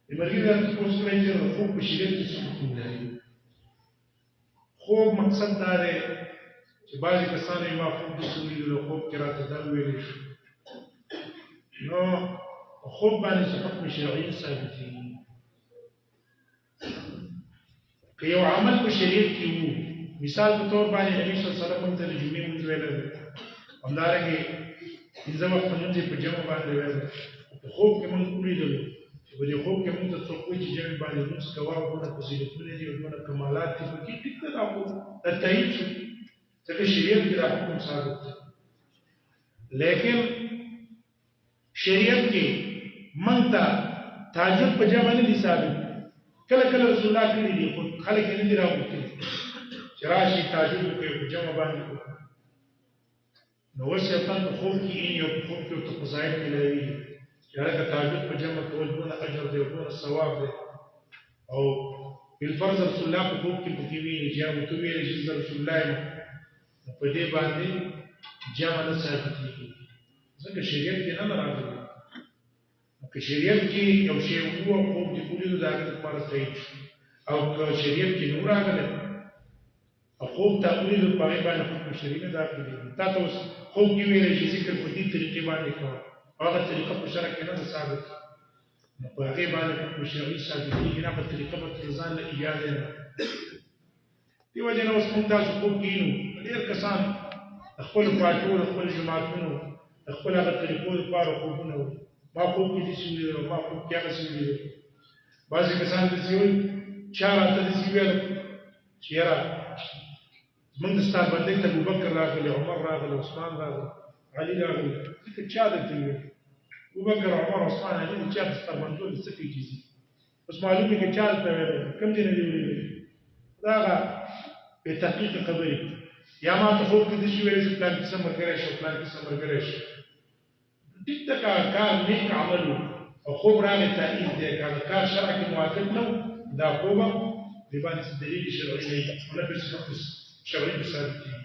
المرګي دا تاسو کولای چې خوب په شریعت کې څه حکم لري. خوب مقصد دا دی چې بعضې کسانو یې ما خوب داسې ولیدلو خوب کې راته دا وویلی شو نو خوب باندې څه حکم شرعي ثابتېږي. که یو عمل په شریعت کې وو مثال په طور باندې نبي صلی الله علیه وسلم موږ ته د جمعې لمونځ ویلی دی همدارنګې پنځه وخته لمونځ یې په جمع باندې ویلی په خوب کې موږ ولیدلو چې په دې خوب کې موږ ته څوک وایي چې جمع باندې لمونځ کوه او دونه فضیلتونه دي او دونه کمالات دي پکې ټیک ده دا خو دا تایید شو ځکه شریعت کې دا حکم ثابت دی. لیکن شریعت کې موږ ته تهجد په جمع نه دي ثابت کله کله رسول الله کړي دي خو خلک یې نه دي راوړي چې راشي تهجد وکړي په جمع باندې وکړي نو اوس شیطان په خوب کې یې په خوب کې ورته فضایل میلاوي چې هلکه تهجد په جمع کول دونه اجر دی او دونه ثواب دی او بالفرض رسول الله په خوب کې پکې ویلي چې هغه ته ویلي چې زه رسول الله یم نو په دې باندې جمع نه ثابتېږي ځکه شریعت کې نه راغلی. که شریعت کې یو شی وو او خوب دې ولیدو د هغې لپاره صحیح شو او که شریعت کې نه راغلی او خوب ته ولیدو په هغې باندې حکم شرعي نه داخلېږي. تا ته اوس خوب کې ویلی چې ذکر په دې طریقې باندې کوه او هغه طریقه په شرع کې نه ده ثابت نو په هغې باندې حکم شرعي ثابتېږي نه هغه طریقه به تر ځان نه ایجاد نه. دې وجې نه اوس موږ تاسو خوب کې یو ډېر کسان د خپلو پاټو د خپلو جماعتونو د خپل هغه طریقو لپاره خوبونه وایي ما خوب کې داسې ولیدلو ما خوب کې هغسې ولیدلو. بعضې کسان داسې وایي چا راته داسې ویل چې یاره زمونږ د ستا بندۍ ته ابوبکر راغلی عمر راغلی عثمان راغلی علي راغلی ځکه چا درته ویل ابوبکر عمر عثمان علي د چا د ستا بندو د څه کوي کیږي اوس معلوم دی که چا درته ویلی کوم ځای نه دي ولیدلی دا هغه بې تحقیقه خبرې یا ما ته خوب کې داسې ویلی چې پلان کیسه ملګری شه پلان کیسه ملګری شه ټیک ده که کار نیک عمل و او خوب راغی تایید دی که هغه کار شرع کې موافق نه و دا خوب هم دې باندې څه دلیل شرعي نه وي او نه پرې څه حکم شرعي به ثابتېږي.